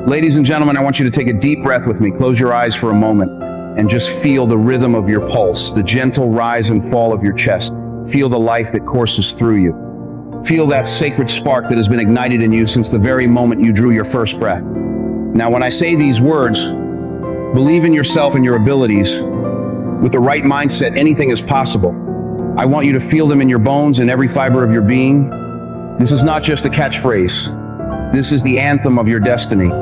Ladies and gentlemen, I want you to take a deep breath with me. Close your eyes for a moment and just feel the rhythm of your pulse, the gentle rise and fall of your chest. Feel the life that courses through you. Feel that sacred spark that has been ignited in you since the very moment you drew your first breath. Now, when I say these words, believe in yourself and your abilities. With the right mindset, anything is possible. I want you to feel them in your bones and every fiber of your being. This is not just a catchphrase. This is the anthem of your destiny.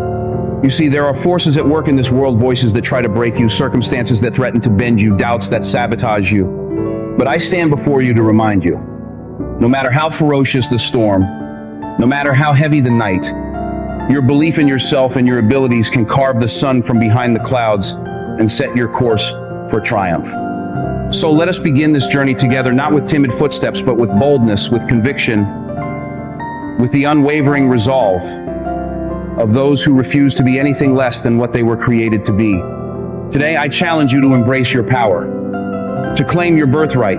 You see, there are forces at work in this world, voices that try to break you, circumstances that threaten to bend you, doubts that sabotage you. But I stand before you to remind you, no matter how ferocious the storm, no matter how heavy the night, your belief in yourself and your abilities can carve the sun from behind the clouds and set your course for triumph. So let us begin this journey together, not with timid footsteps, but with boldness, with conviction, with the unwavering resolve of those who refuse to be anything less than what they were created to be. Today, I challenge you to embrace your power, to claim your birthright,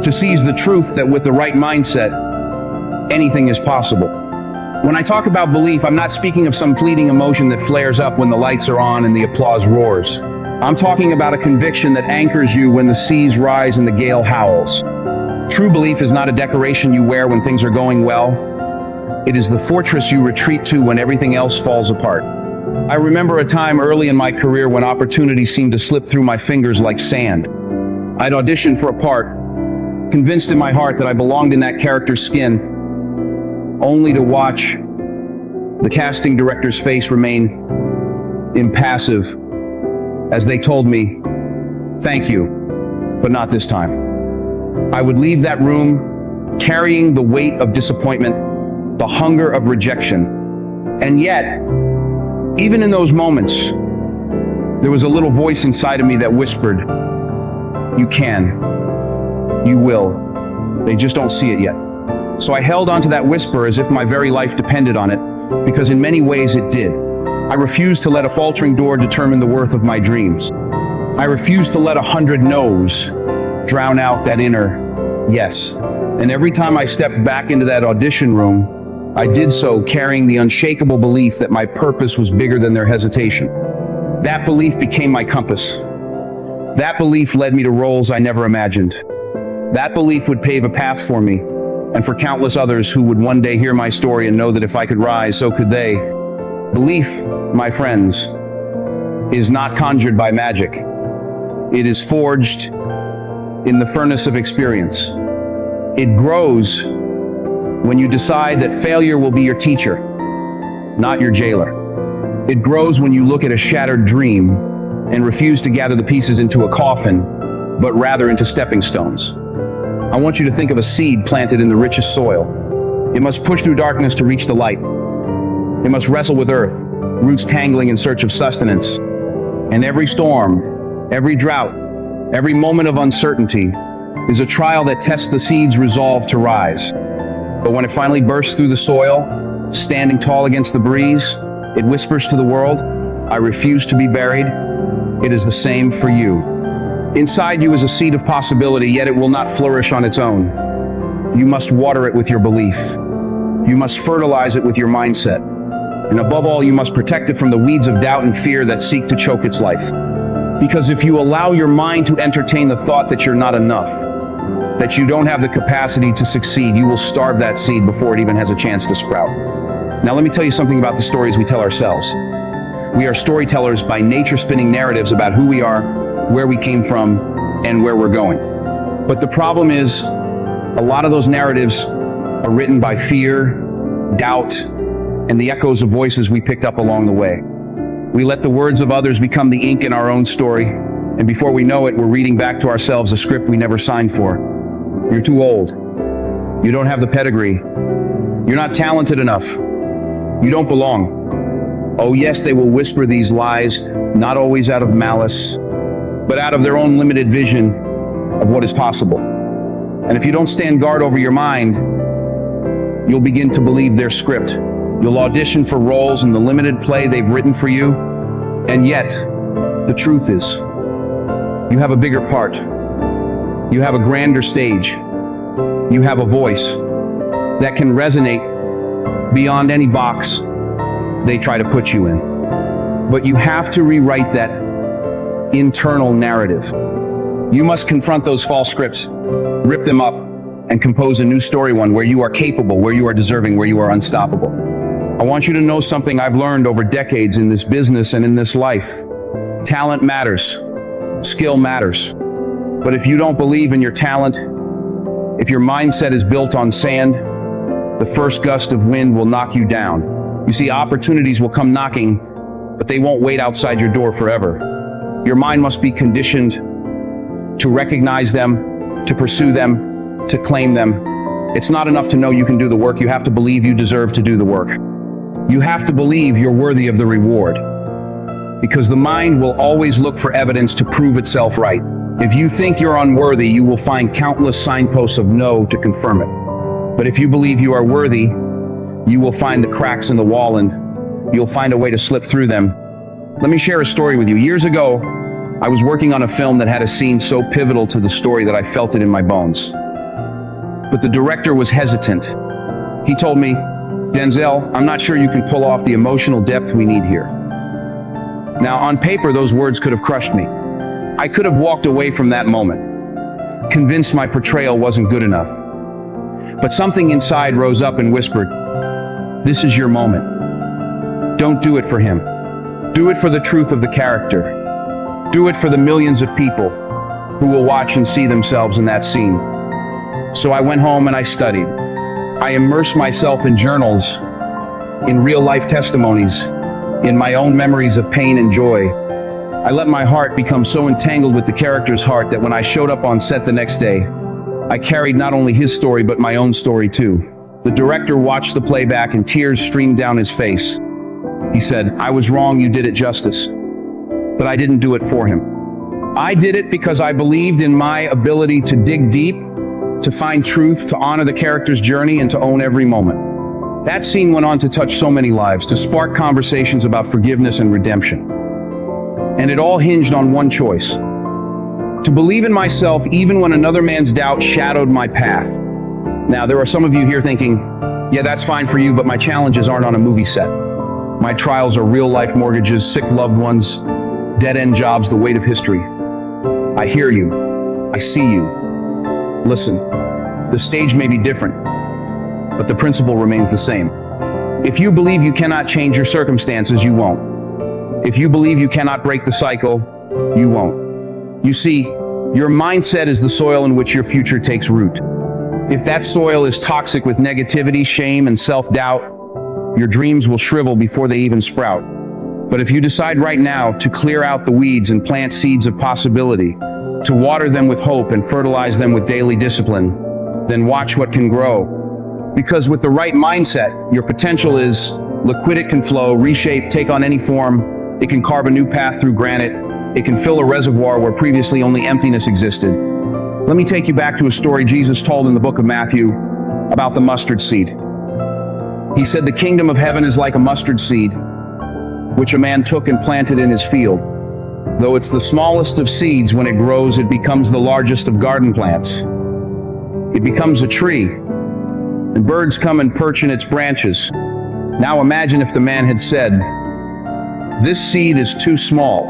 to seize the truth that with the right mindset, anything is possible. When I talk about belief, I'm not speaking of some fleeting emotion that flares up when the lights are on and the applause roars. I'm talking about a conviction that anchors you when the seas rise and the gale howls. True belief is not a decoration you wear when things are going well. It is the fortress you retreat to when everything else falls apart. I remember a time early in my career when opportunity seemed to slip through my fingers like sand. I'd auditioned for a part, convinced in my heart that I belonged in that character's skin, only to watch the casting director's face remain impassive as they told me, "Thank you, but not this time." I would leave that room carrying the weight of disappointment, the hunger of rejection. And yet, even in those moments, there was a little voice inside of me that whispered, "You can, you will, they just don't see it yet." So I held onto that whisper as if my very life depended on it, because in many ways it did. I refused to let a faltering door determine the worth of my dreams. I refused to let 100 no's drown out that inner yes. And every time I stepped back into that audition room, I did so carrying the unshakable belief that my purpose was bigger than their hesitation. That belief became my compass. That belief led me to roles I never imagined. That belief would pave a path for me, and for countless others who would one day hear my story and know that if I could rise, so could they. Belief, my friends, is not conjured by magic. It is forged in the furnace of experience. It grows when you decide that failure will be your teacher, not your jailer. It grows when you look at a shattered dream and refuse to gather the pieces into a coffin, but rather into stepping stones. I want you to think of a seed planted in the richest soil. It must push through darkness to reach the light. It must wrestle with earth, roots tangling in search of sustenance. And every storm, every drought, every moment of uncertainty is a trial that tests the seed's resolve to rise. But when it finally bursts through the soil, standing tall against the breeze, it whispers to the world, "I refuse to be buried." It is the same for you. Inside you is a seed of possibility, yet it will not flourish on its own. You must water it with your belief. You must fertilize it with your mindset. And above all, you must protect it from the weeds of doubt and fear that seek to choke its life. Because if you allow your mind to entertain the thought that you're not enough, that you don't have the capacity to succeed, you will starve that seed before it even has a chance to sprout. Now let me tell you something about the stories we tell ourselves. We are storytellers by nature, spinning narratives about who we are, where we came from, and where we're going. But the problem is, a lot of those narratives are written by fear, doubt, and the echoes of voices we picked up along the way. We let the words of others become the ink in our own story, and before we know it, we're reading back to ourselves a script we never signed for. You're too old. You don't have the pedigree. You're not talented enough. You don't belong. Oh yes, they will whisper these lies, not always out of malice, but out of their own limited vision of what is possible. And if you don't stand guard over your mind, you'll begin to believe their script. You'll audition for roles in the limited play they've written for you. And yet, the truth is, you have a bigger part. You have a grander stage. You have a voice that can resonate beyond any box, they try to put you in. But you have to rewrite that internal narrative. You must confront those false scripts, rip them up, and compose a new story, one where you are capable, where you are deserving, where you are unstoppable. I want you to know something I've learned over decades in this business and in this life. Talent matters. Skill matters. But if you don't believe in your talent, if your mindset is built on sand, the first gust of wind will knock you down. You see, opportunities will come knocking, but they won't wait outside your door forever. Your mind must be conditioned to recognize them, to pursue them, to claim them. It's not enough to know you can do the work. You have to believe you deserve to do the work. You have to believe you're worthy of the reward, because the mind will always look for evidence to prove itself right. If you think you're unworthy, you will find countless signposts of no to confirm it. But if you believe you are worthy, you will find the cracks in the wall and you'll find a way to slip through them. Let me share a story with you. Years ago, I was working on a film that had a scene so pivotal to the story that I felt it in my bones. But the director was hesitant. He told me, "Denzel, I'm not sure you can pull off the emotional depth we need here." Now, on paper, those words could have crushed me. I could have walked away from that moment, convinced my portrayal wasn't good enough. But something inside rose up and whispered, "This is your moment. Don't do it for him. Do it for the truth of the character. Do it for the millions of people who will watch and see themselves in that scene." So I went home and I studied. I immersed myself in journals, in real-life testimonies, in my own memories of pain and joy. I let my heart become so entangled with the character's heart that when I showed up on set the next day, I carried not only his story but my own story too. The director watched the playback and tears streamed down his face. He said, "I was wrong, you did it justice." But I didn't do it for him. I did it because I believed in my ability to dig deep, to find truth, to honor the character's journey, and to own every moment. That scene went on to touch so many lives, to spark conversations about forgiveness and redemption. And it all hinged on one choice: to believe in myself even when another man's doubt shadowed my path. Now, there are some of you here thinking, "Yeah, that's fine for you, but my challenges aren't on a movie set. My trials are real-life mortgages, sick loved ones, dead-end jobs, the weight of history." I hear you. I see you. Listen, the stage may be different, but the principle remains the same. If you believe you cannot change your circumstances, you won't. If you believe you cannot break the cycle, you won't. You see, your mindset is the soil in which your future takes root. If that soil is toxic with negativity, shame, and self-doubt, your dreams will shrivel before they even sprout. But if you decide right now to clear out the weeds and plant seeds of possibility, to water them with hope and fertilize them with daily discipline, then watch what can grow. Because with the right mindset, your potential is liquid. It can flow, reshape, take on any form. It can carve a new path through granite. It can fill a reservoir where previously only emptiness existed. Let me take you back to a story Jesus told in the book of Matthew about the mustard seed. He said, "The kingdom of heaven is like a mustard seed, which a man took and planted in his field. Though it's the smallest of seeds, when it grows, it becomes the largest of garden plants. It becomes a tree, and birds come and perch in its branches." Now imagine if the man had said, "This seed is too small.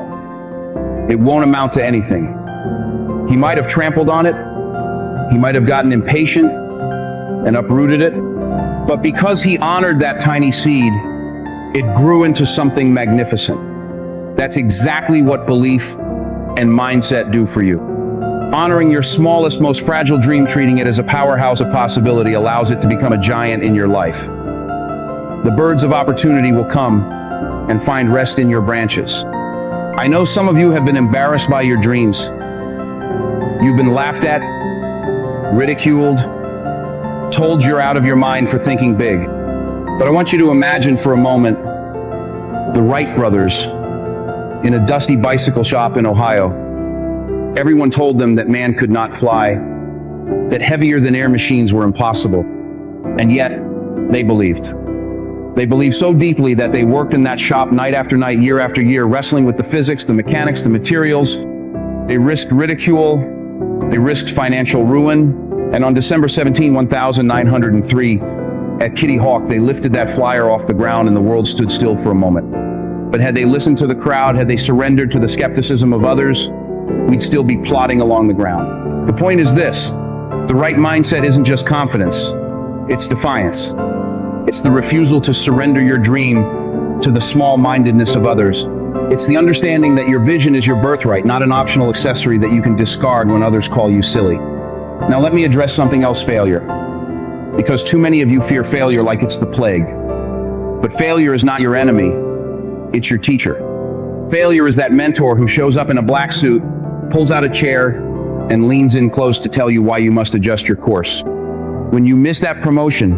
It won't amount to anything." He might have trampled on it. He might have gotten impatient and uprooted it. But because he honored that tiny seed, it grew into something magnificent. That's exactly what belief and mindset do for you. Honoring your smallest, most fragile dream, treating it as a powerhouse of possibility, allows it to become a giant in your life. The birds of opportunity will come and find rest in your branches. I know some of you have been embarrassed by your dreams. You've been laughed at, ridiculed, told you're out of your mind for thinking big. But I want you to imagine for a moment the Wright brothers in a dusty bicycle shop in Ohio. Everyone told them that man could not fly, that heavier than air machines were impossible. And yet, they believed. They believed so deeply that they worked in that shop night after night, year after year, wrestling with the physics, the mechanics, the materials. They risked ridicule. They risked financial ruin. And on December 17, 1903, At Kitty Hawk, they lifted that flyer off the ground and the world stood still for a moment. But had they listened to the crowd, had they surrendered to the skepticism of others, we'd still be plodding along the ground. The point is this: the right mindset isn't just confidence, it's defiance. It's the refusal to surrender your dream to the small-mindedness of others. It's the understanding that your vision is your birthright, not an optional accessory that you can discard when others call you silly. Now let me address something else: failure. Because too many of you fear failure like it's the plague. But failure is not your enemy, it's your teacher. Failure is that mentor who shows up in a black suit, pulls out a chair, and leans in close to tell you why you must adjust your course. When you miss that promotion,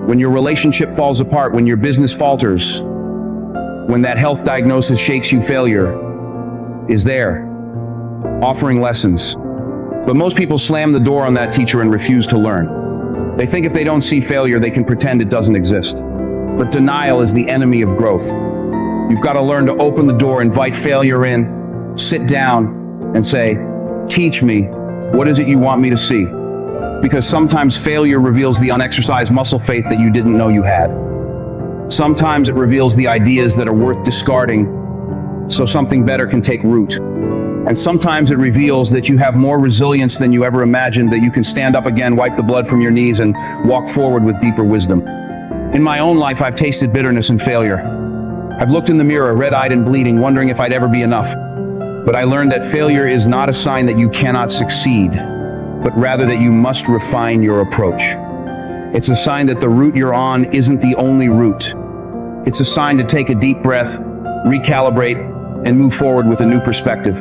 when your relationship falls apart, when your business falters, when that health diagnosis shakes you, failure is there, offering lessons. But most people slam the door on that teacher and refuse to learn. They think if they don't see failure, they can pretend it doesn't exist. But denial is the enemy of growth. You've got to learn to open the door, invite failure in, sit down, and say, "Teach me, what is it you want me to see?" Because sometimes failure reveals the unexercised muscle faith that you didn't know you had. Sometimes it reveals the ideas that are worth discarding so something better can take root. And sometimes it reveals that you have more resilience than you ever imagined, that you can stand up again, wipe the blood from your knees, and walk forward with deeper wisdom. In my own life, I've tasted bitterness and failure. I've looked in the mirror, red-eyed and bleeding, wondering if I'd ever be enough. But I learned that failure is not a sign that you cannot succeed, but rather that you must refine your approach. It's a sign that the route you're on isn't the only route. It's a sign to take a deep breath, recalibrate, and move forward with a new perspective.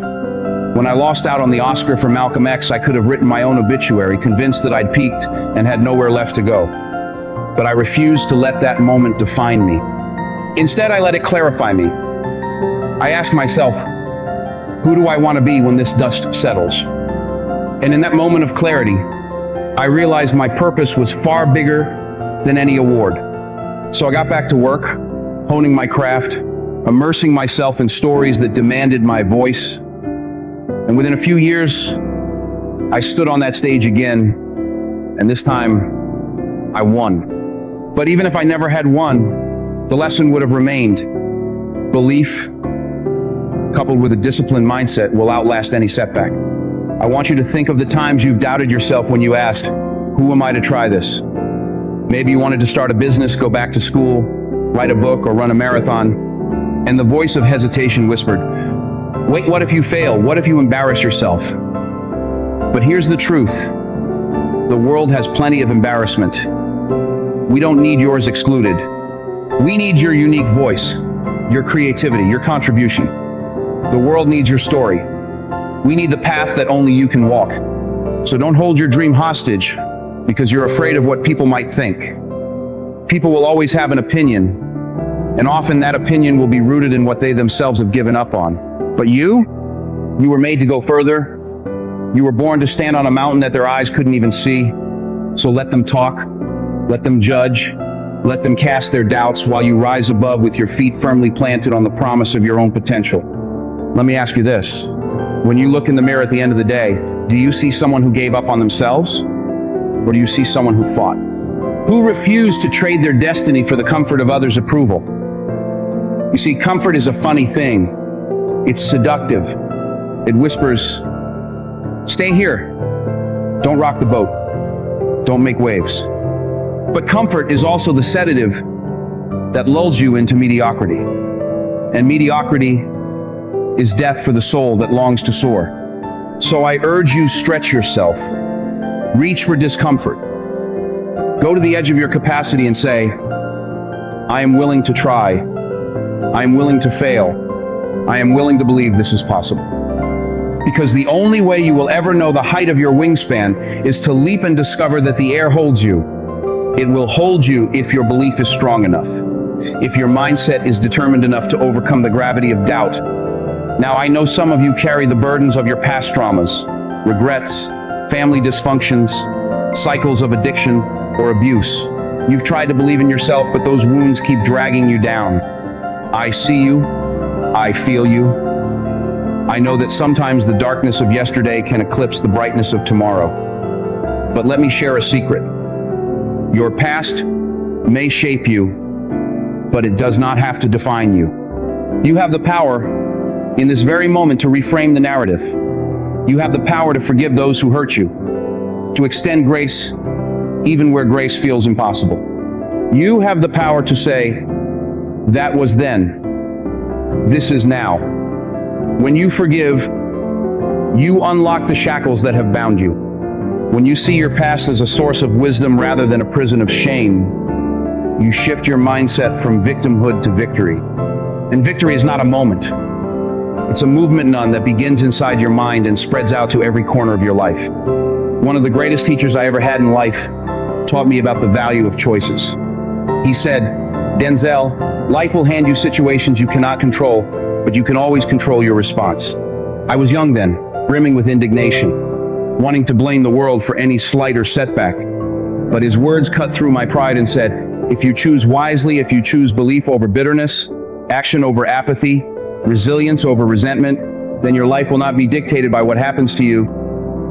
When I lost out on the Oscar for Malcolm X, I could have written my own obituary, convinced that I'd peaked and had nowhere left to go. But I refused to let that moment define me. Instead, I let it clarify me. I asked myself, who do I want to be when this dust settles? And in that moment of clarity, I realized my purpose was far bigger than any award. So I got back to work, honing my craft, immersing myself in stories that demanded my voice. And within a few years, I stood on that stage again, and this time, I won. But even if I never had won, the lesson would have remained. Belief, coupled with a disciplined mindset, will outlast any setback. I want you to think of the times you've doubted yourself when you asked, who am I to try this? Maybe you wanted to start a business, go back to school, write a book, or run a marathon. And the voice of hesitation whispered, wait, what if you fail? What if you embarrass yourself? But here's the truth. The world has plenty of embarrassment. We don't need yours excluded. We need your unique voice, your creativity, your contribution. The world needs your story. We need the path that only you can walk. So don't hold your dream hostage because you're afraid of what people might think. People will always have an opinion, and often that opinion will be rooted in what they themselves have given up on. But you were made to go further. You were born to stand on a mountain that their eyes couldn't even see. So let them talk, let them judge, let them cast their doubts while you rise above with your feet firmly planted on the promise of your own potential. Let me ask you this. When you look in the mirror at the end of the day, do you see someone who gave up on themselves? Or do you see someone who fought? Who refused to trade their destiny for the comfort of others' approval? You see, comfort is a funny thing. It's seductive. It whispers, stay here. Don't rock the boat. Don't make waves. But comfort is also the sedative that lulls you into mediocrity. And mediocrity is death for the soul that longs to soar. So I urge you, stretch yourself. Reach for discomfort. Go to the edge of your capacity and say, I am willing to try. I am willing to fail. I am willing to believe this is possible. Because the only way you will ever know the height of your wingspan is to leap and discover that the air holds you. It will hold you if your belief is strong enough, if your mindset is determined enough to overcome the gravity of doubt. Now, I know some of you carry the burdens of your past traumas, regrets, family dysfunctions, cycles of addiction or abuse. You've tried to believe in yourself, but those wounds keep dragging you down. I see you. I feel you. I know that sometimes the darkness of yesterday can eclipse the brightness of tomorrow. But let me share a secret. Your past may shape you, but it does not have to define you. You have the power in this very moment to reframe the narrative. You have the power to forgive those who hurt you, to extend grace even where grace feels impossible. You have the power to say, that was then, this is now. When you forgive, you unlock the shackles that have bound you. When you see your past as a source of wisdom rather than a prison of shame, you shift your mindset from victimhood to victory. And victory is not a moment. It's a movement, none, that begins inside your mind and spreads out to every corner of your life. One of the greatest teachers I ever had in life taught me about the value of choices. He said, Denzel, life will hand you situations you cannot control, but you can always control your response. I was young then, brimming with indignation, wanting to blame the world for any slight or setback. But his words cut through my pride and said, if you choose wisely, if you choose belief over bitterness, action over apathy, resilience over resentment, then your life will not be dictated by what happens to you,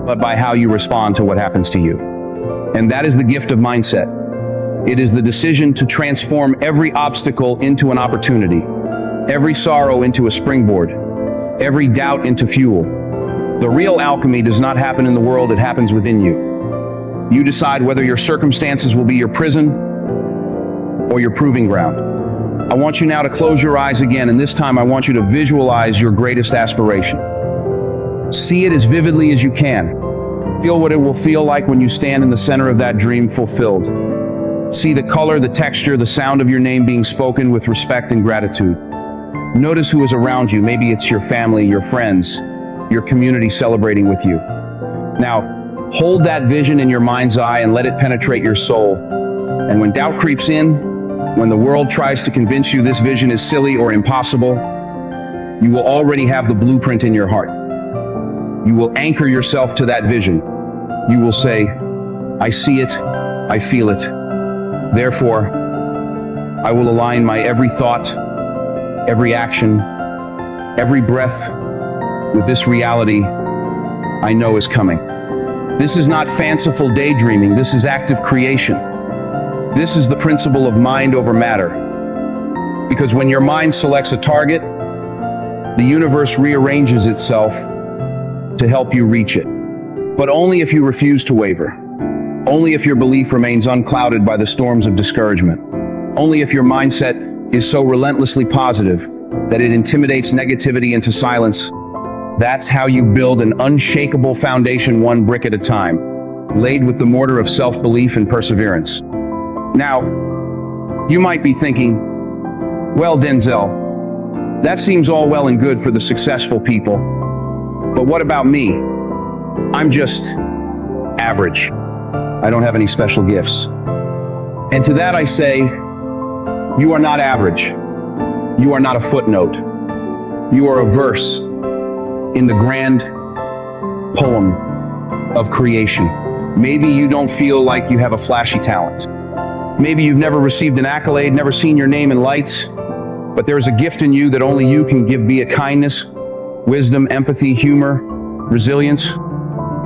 but by how you respond to what happens to you. And that is the gift of mindset. It is the decision to transform every obstacle into an opportunity, every sorrow into a springboard, every doubt into fuel. The real alchemy does not happen in the world, it happens within you. You decide whether your circumstances will be your prison or your proving ground. I want you now to close your eyes again, and this time I want you to visualize your greatest aspiration. See it as vividly as you can. Feel what it will feel like when you stand in the center of that dream fulfilled. See the color, the texture, the sound of your name being spoken with respect and gratitude. Notice who is around you. Maybe it's your family, your friends, your community celebrating with you. Now, hold that vision in your mind's eye and let it penetrate your soul. And when doubt creeps in, when the world tries to convince you this vision is silly or impossible, you will already have the blueprint in your heart. You will anchor yourself to that vision. You will say, I see it, I feel it. Therefore, I will align my every thought, every action, every breath with this reality I know is coming. This is not fanciful daydreaming, this is active creation. This is the principle of mind over matter. Because when your mind selects a target, the universe rearranges itself to help you reach it. But only if you refuse to waver. Only if your belief remains unclouded by the storms of discouragement. Only if your mindset is so relentlessly positive that it intimidates negativity into silence. That's how you build an unshakable foundation, one brick at a time, laid with the mortar of self-belief and perseverance. Now, you might be thinking, well, Denzel, that seems all well and good for the successful people, but what about me? I'm just average. I don't have any special gifts. And to that I say, you are not average. You are not a footnote. You are a verse in the grand poem of creation. Maybe you don't feel like you have a flashy talent. Maybe you've never received an accolade, never seen your name in lights, but there's a gift in you that only you can give, be it kindness, wisdom, empathy, humor, resilience.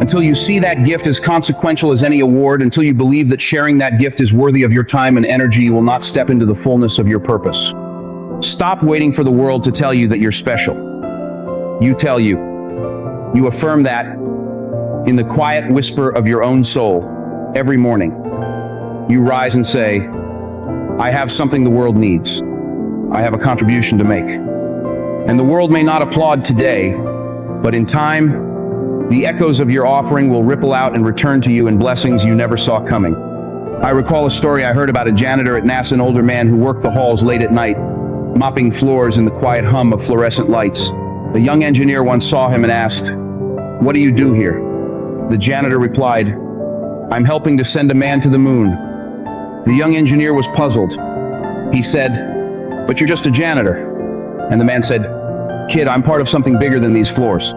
Until you see that gift as consequential as any award, until you believe that sharing that gift is worthy of your time and energy, you will not step into the fullness of your purpose. Stop waiting for the world to tell you that you're special. You tell you. You affirm that in the quiet whisper of your own soul every morning. You rise and say, I have something the world needs. I have a contribution to make. And the world may not applaud today, but in time, the echoes of your offering will ripple out and return to you in blessings you never saw coming. I recall a story I heard about a janitor at NASA, an older man who worked the halls late at night, mopping floors in the quiet hum of fluorescent lights. The young engineer once saw him and asked, "What do you do here?" The janitor replied, "I'm helping to send a man to the moon." The young engineer was puzzled. He said, "But you're just a janitor." And the man said, "Kid, I'm part of something bigger than these floors.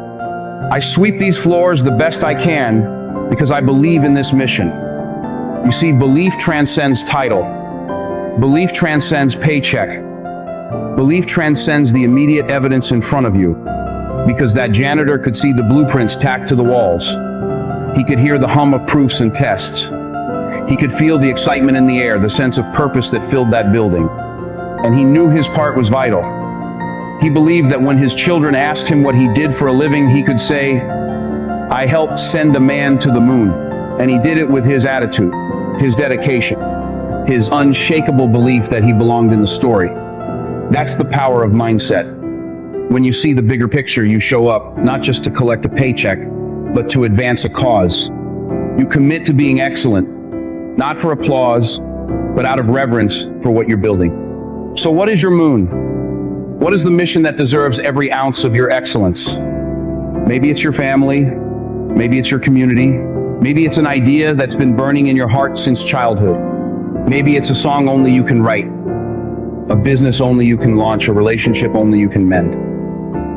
I sweep these floors the best I can because I believe in this mission." You see, belief transcends title. Belief transcends paycheck. Belief transcends the immediate evidence in front of you, because that janitor could see the blueprints tacked to the walls. He could hear the hum of proofs and tests. He could feel the excitement in the air, the sense of purpose that filled that building. And he knew his part was vital. He believed that when his children asked him what he did for a living, he could say, "I helped send a man to the moon." And he did it with his attitude, his dedication, his unshakable belief that he belonged in the story. That's the power of mindset. When you see the bigger picture, you show up not just to collect a paycheck, but to advance a cause. You commit to being excellent, not for applause, but out of reverence for what you're building. So what is your moon? What is the mission that deserves every ounce of your excellence? Maybe it's your family, maybe it's your community, maybe it's an idea that's been burning in your heart since childhood. Maybe it's a song only you can write, a business only you can launch, a relationship only you can mend.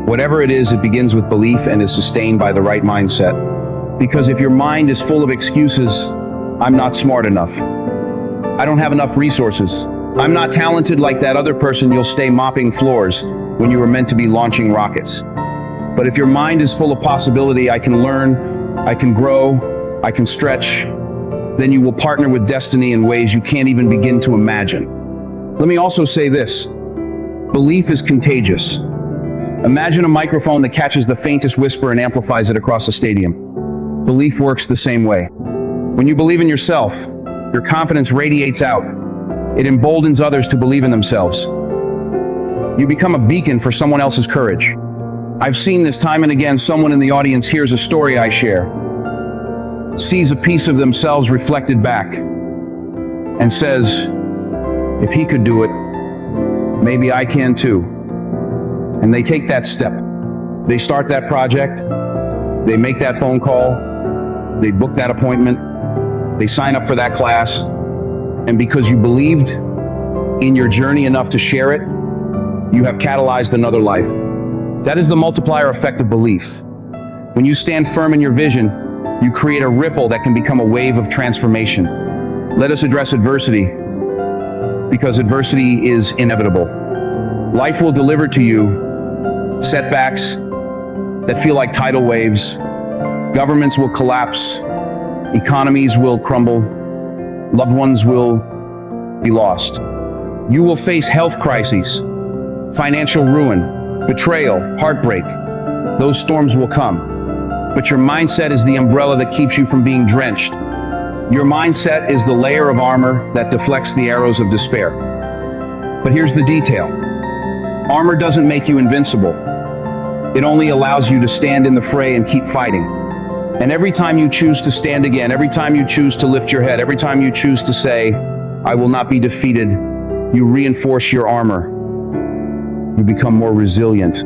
Whatever it is, it begins with belief and is sustained by the right mindset. Because if your mind is full of excuses, "I'm not smart enough, I don't have enough resources, I'm not talented like that other person," you'll stay mopping floors when you were meant to be launching rockets. But if your mind is full of possibility, "I can learn, I can grow, I can stretch," then you will partner with destiny in ways you can't even begin to imagine. Let me also say this: belief is contagious. Imagine a microphone that catches the faintest whisper and amplifies it across a stadium. Belief works the same way. When you believe in yourself, your confidence radiates out. It emboldens others to believe in themselves. You become a beacon for someone else's courage. I've seen this time and again. Someone in the audience hears a story I share, sees a piece of themselves reflected back, and says, "If he could do it, maybe I can too." And they take that step. They start that project. They make that phone call. They book that appointment. They sign up for that class. And because you believed in your journey enough to share it, you have catalyzed another life. That is the multiplier effect of belief. When you stand firm in your vision, you create a ripple that can become a wave of transformation. Let us address adversity, because adversity is inevitable. Life will deliver to you setbacks that feel like tidal waves. Governments will collapse. Economies will crumble. Loved ones will be lost. You will face health crises, financial ruin, betrayal, heartbreak. Those storms will come. But your mindset is the umbrella that keeps you from being drenched. Your mindset is the layer of armor that deflects the arrows of despair. But here's the detail. Armor doesn't make you invincible. It only allows you to stand in the fray and keep fighting. And every time you choose to stand again, every time you choose to lift your head, every time you choose to say, "I will not be defeated," you reinforce your armor. You become more resilient.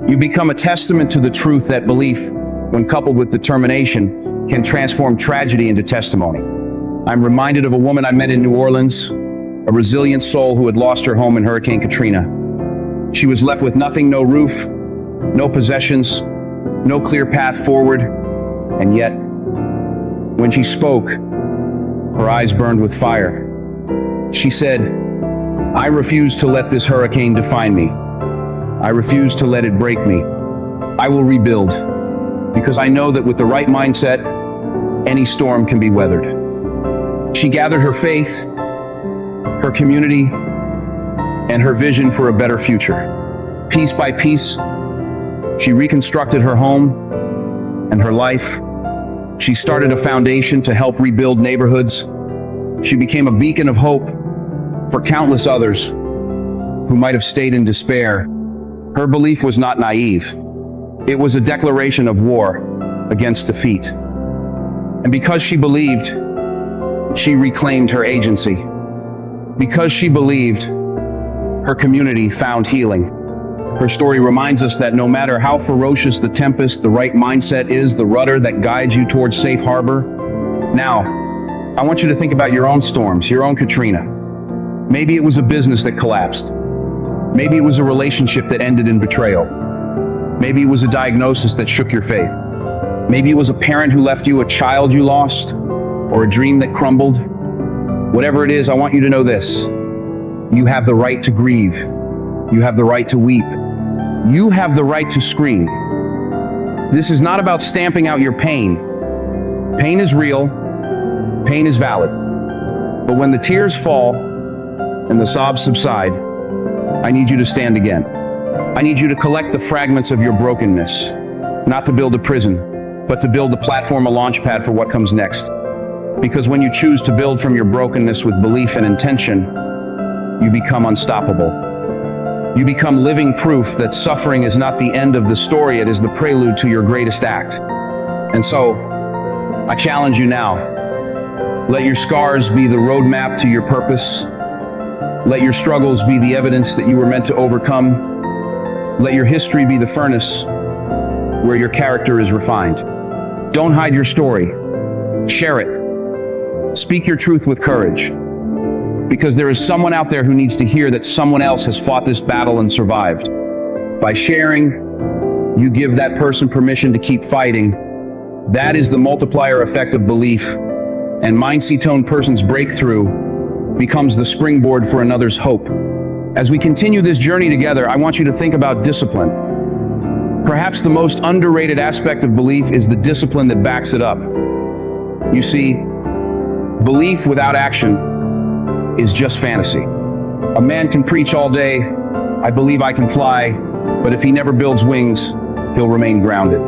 You become a testament to the truth that belief, when coupled with determination, can transform tragedy into testimony. I'm reminded of a woman I met in New Orleans, a resilient soul who had lost her home in Hurricane Katrina. She was left with nothing, no roof, no possessions, no clear path forward. And yet, when she spoke, her eyes burned with fire. She said, "I refuse to let this hurricane define me. I refuse to let it break me. I will rebuild, because I know that with the right mindset, any storm can be weathered." She gathered her faith, her community, and her vision for a better future. Piece by piece, she reconstructed her home and her life. She started a foundation to help rebuild neighborhoods. She became a beacon of hope for countless others who might have stayed in despair. Her belief was not naive. It was a declaration of war against defeat. And because she believed, she reclaimed her agency. Because she believed, her community found healing. Her story reminds us that no matter how ferocious the tempest, the right mindset is the rudder that guides you towards safe harbor. Now, I want you to think about your own storms, your own Katrina. Maybe it was a business that collapsed. Maybe it was a relationship that ended in betrayal. Maybe it was a diagnosis that shook your faith. Maybe it was a parent who left you, a child you lost, or a dream that crumbled. Whatever it is, I want you to know this. You have the right to grieve. You have the right to weep. You have the right to scream. This is not about stamping out your pain. Pain is real. Pain is valid. But when the tears fall and the sobs subside, I need you to stand again. I need you to collect the fragments of your brokenness, not to build a prison, but to build a platform, a launch pad for what comes next. Because when you choose to build from your brokenness with belief and intention, you become unstoppable. You become living proof that suffering is not the end of the story, it is the prelude to your greatest act. And so, I challenge you now. Let your scars be the roadmap to your purpose. Let your struggles be the evidence that you were meant to overcome. Let your history be the furnace where your character is refined. Don't hide your story. Share it. Speak your truth with courage. Because there is someone out there who needs to hear that someone else has fought this battle and survived. By sharing, you give that person permission to keep fighting. That is the multiplier effect of belief. And Mind-C-Tone person's breakthrough becomes the springboard for another's hope. As we continue this journey together, I want you to think about discipline. Perhaps the most underrated aspect of belief is the discipline that backs it up. You see, belief without action is just fantasy. A man can preach all day, I believe I can fly, but if he never builds wings, he'll remain grounded.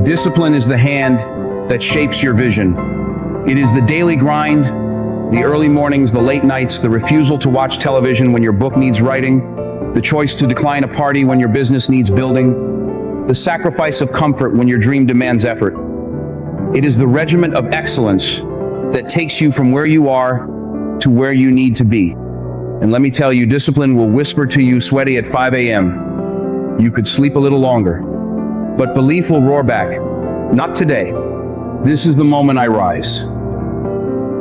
Discipline is the hand that shapes your vision. It is the daily grind, the early mornings, the late nights, the refusal to watch television when your book needs writing, the choice to decline a party when your business needs building, the sacrifice of comfort when your dream demands effort. It is the regiment of excellence that takes you from where you are to where you need to be. And let me tell you, discipline will whisper to you, sweaty at 5 a.m. You could sleep a little longer. But belief will roar back, not today. This is the moment I rise.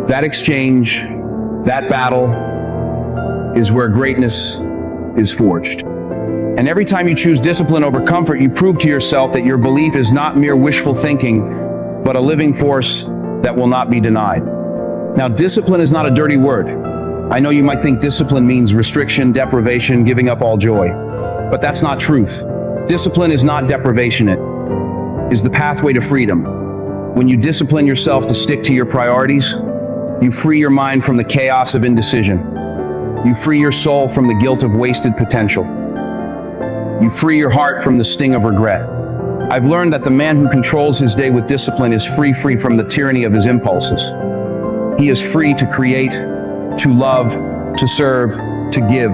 That exchange, that battle, is where greatness is forged. And every time you choose discipline over comfort, you prove to yourself that your belief is not mere wishful thinking, but a living force that will not be denied. Now, discipline is not a dirty word. I know you might think discipline means restriction, deprivation, giving up all joy. But that's not truth. Discipline is not deprivation, it is the pathway to freedom. When you discipline yourself to stick to your priorities, you free your mind from the chaos of indecision. You free your soul from the guilt of wasted potential. You free your heart from the sting of regret. I've learned that the man who controls his day with discipline is free from the tyranny of his impulses. He is free to create, to love, to serve, to give.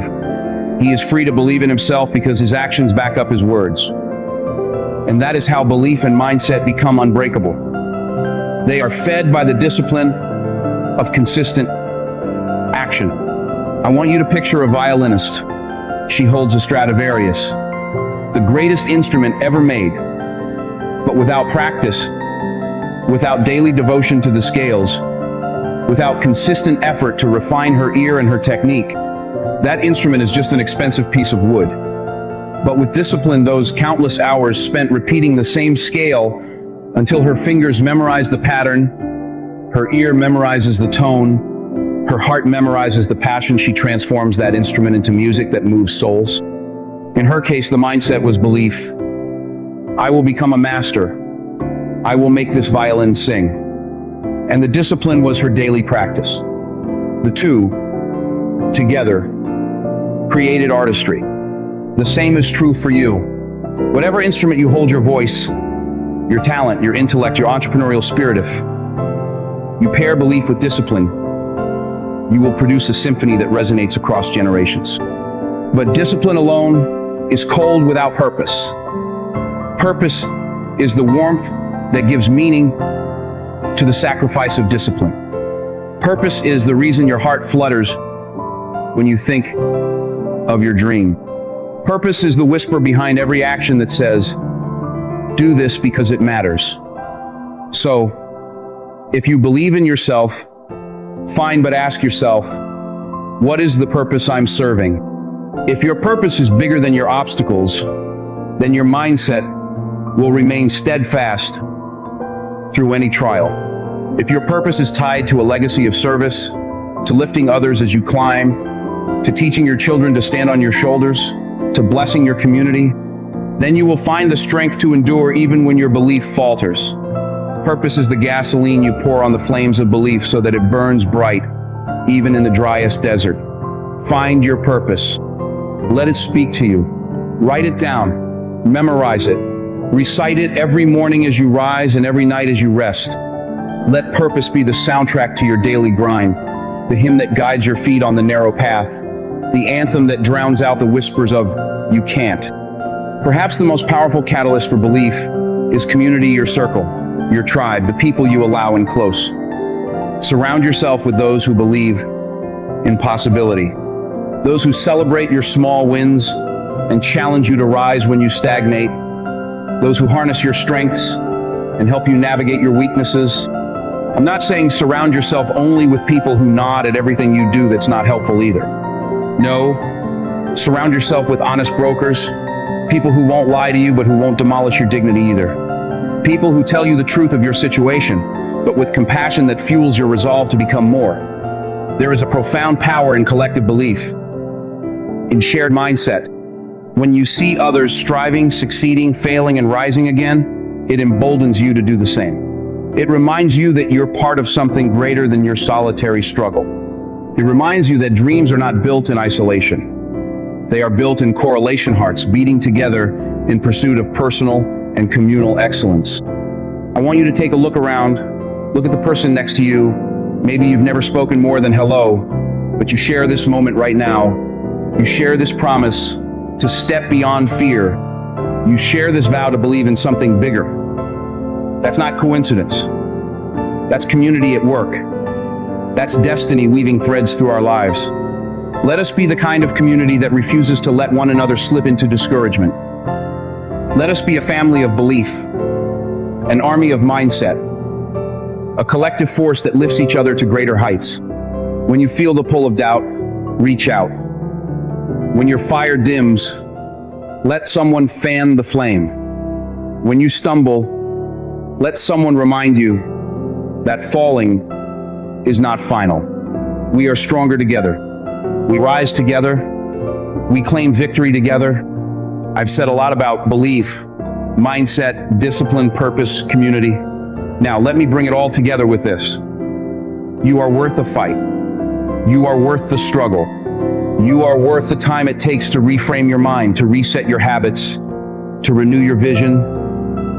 He is free to believe in himself because his actions back up his words. And that is how belief and mindset become unbreakable. They are fed by the discipline of consistent action. I want you to picture a violinist. She holds a Stradivarius, the greatest instrument ever made. But without practice, without daily devotion to the scales, without consistent effort to refine her ear and her technique, that instrument is just an expensive piece of wood. But with discipline, those countless hours spent repeating the same scale until her fingers memorize the pattern, her ear memorizes the tone, her heart memorizes the passion, she transforms that instrument into music that moves souls. In her case, the mindset was belief. I will become a master. I will make this violin sing. And the discipline was her daily practice. The two, together, created artistry. The same is true for you. Whatever instrument you hold, your voice, your talent, your intellect, your entrepreneurial spirit, if you pair belief with discipline, you will produce a symphony that resonates across generations. But discipline alone is cold without purpose. Purpose is the warmth that gives meaning to the sacrifice of discipline. Purpose is the reason your heart flutters when you think of your dream. Purpose is the whisper behind every action that says, do this because it matters. So, if you believe in yourself, fine, but ask yourself, what is the purpose I'm serving? If your purpose is bigger than your obstacles, then your mindset will remain steadfast through any trial. If your purpose is tied to a legacy of service, to lifting others as you climb, to teaching your children to stand on your shoulders, to blessing your community, then you will find the strength to endure even when your belief falters. Purpose is the gasoline you pour on the flames of belief so that it burns bright, even in the driest desert. Find your purpose. Let it speak to you. Write it down. Memorize it. Recite it every morning as you rise and every night as you rest. Let purpose be the soundtrack to your daily grind, the hymn that guides your feet on the narrow path, the anthem that drowns out the whispers of "you can't." Perhaps the most powerful catalyst for belief is community, your circle, your tribe, the people you allow in close. Surround yourself with those who believe in possibility, those who celebrate your small wins and challenge you to rise when you stagnate, those who harness your strengths and help you navigate your weaknesses. I'm not saying surround yourself only with people who nod at everything you do that's not helpful either. No, surround yourself with honest brokers, people who won't lie to you but who won't demolish your dignity either. People who tell you the truth of your situation, but with compassion that fuels your resolve to become more. There is a profound power in collective belief, in shared mindset. When you see others striving, succeeding, failing, and rising again, it emboldens you to do the same. It reminds you that you're part of something greater than your solitary struggle. It reminds you that dreams are not built in isolation. They are built in correlation, hearts beating together in pursuit of personal and communal excellence. I want you to take a look around, look at the person next to you. Maybe you've never spoken more than hello, but you share this moment right now. You share this promise to step beyond fear. You share this vow to believe in something bigger. That's not coincidence. That's community at work. That's destiny weaving threads through our lives. Let us be the kind of community that refuses to let one another slip into discouragement. Let us be a family of belief, an army of mindset, a collective force that lifts each other to greater heights. When you feel the pull of doubt, reach out. When your fire dims, let someone fan the flame. When you stumble, let someone remind you that falling is not final. We are stronger together. We rise together. We claim victory together. I've said a lot about belief, mindset, discipline, purpose, community. Now, let me bring it all together with this. You are worth the fight. You are worth the struggle. You are worth the time it takes to reframe your mind, to reset your habits, to renew your vision,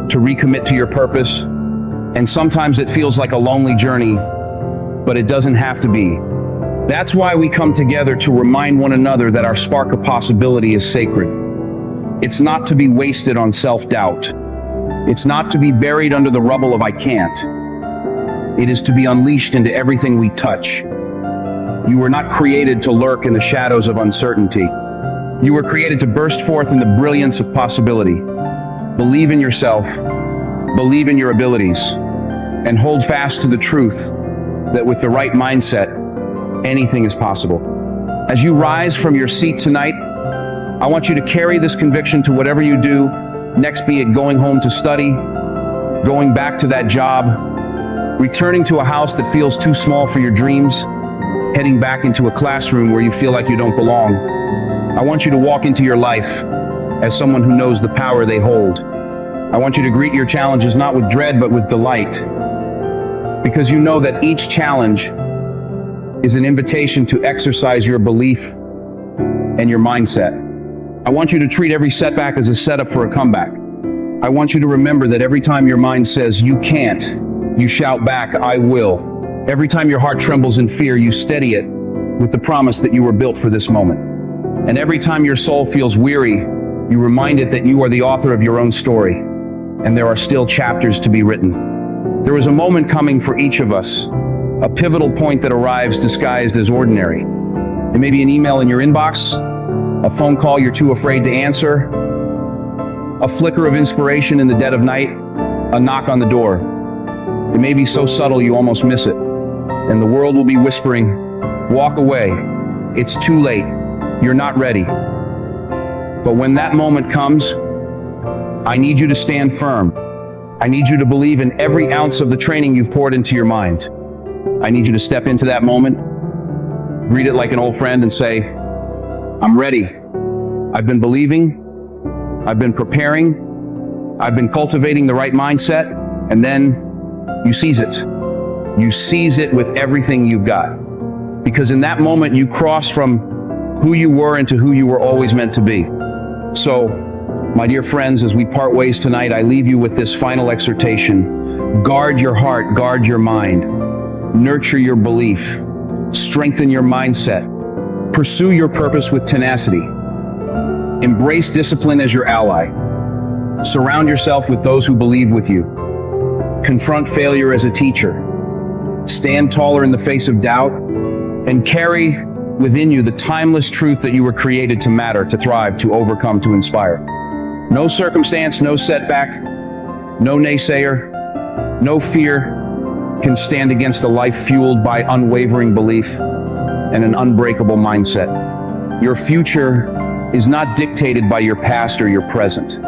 to recommit to your purpose. And sometimes it feels like a lonely journey, but it doesn't have to be. That's why we come together, to remind one another that our spark of possibility is sacred. It's not to be wasted on self-doubt. It's not to be buried under the rubble of "I can't." It is to be unleashed into everything we touch. You were not created to lurk in the shadows of uncertainty. You were created to burst forth in the brilliance of possibility. Believe in yourself, believe in your abilities, and hold fast to the truth that with the right mindset, anything is possible. As you rise from your seat tonight, I want you to carry this conviction to whatever you do next, be it going home to study, going back to that job, returning to a house that feels too small for your dreams, heading back into a classroom where you feel like you don't belong. I want you to walk into your life as someone who knows the power they hold. I want you to greet your challenges not with dread but with delight, because you know that each challenge is an invitation to exercise your belief and your mindset. I want you to treat every setback as a setup for a comeback. I want you to remember that every time your mind says "you can't," you shout back "I will." Every time your heart trembles in fear, you steady it with the promise that you were built for this moment. And every time your soul feels weary, you remind it that you are the author of your own story, and there are still chapters to be written. There is a moment coming for each of us, a pivotal point that arrives disguised as ordinary. It may be an email in your inbox, a phone call you're too afraid to answer, a flicker of inspiration in the dead of night, a knock on the door. It may be so subtle you almost miss it, and the world will be whispering, "Walk away. It's too late. You're not ready." But when that moment comes, I need you to stand firm. I need you to believe in every ounce of the training you've poured into your mind. I need you to step into that moment, greet it like an old friend and say, "I'm ready. I've been believing. I've been preparing. I've been cultivating the right mindset." And then You seize it. You seize it with everything you've got. Because in that moment, you cross from who you were into who you were always meant to be. So, my dear friends, as we part ways tonight, I leave you with this final exhortation. Guard your heart, guard your mind. Nurture your belief. Strengthen your mindset. Pursue your purpose with tenacity. Embrace discipline as your ally. Surround yourself with those who believe with you. Confront failure as a teacher. Stand taller in the face of doubt, and carry within you the timeless truth that you were created to matter, to thrive, to overcome, to inspire. No circumstance, no setback, no naysayer, no fear can stand against a life fueled by unwavering belief and an unbreakable mindset. Your future is not dictated by your past or your present.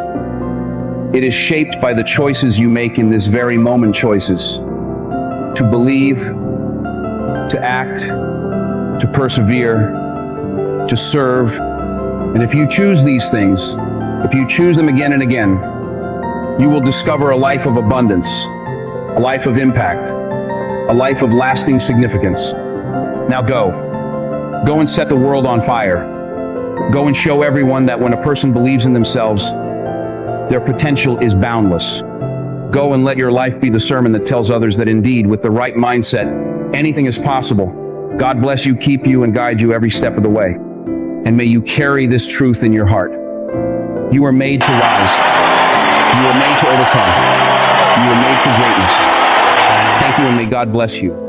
It is shaped by the choices you make in this very moment, choices to believe, to act, to persevere, to serve. And if you choose these things, if you choose them again and again, you will discover a life of abundance, a life of impact, a life of lasting significance. Now go. Go and set the world on fire. Go and show everyone that when a person believes in themselves, their potential is boundless. Go and let your life be the sermon that tells others that indeed, with the right mindset, anything is possible. God bless you, keep you, and guide you every step of the way. And may you carry this truth in your heart. You are made to rise. You are made to overcome. You are made for greatness. Thank you, and may God bless you.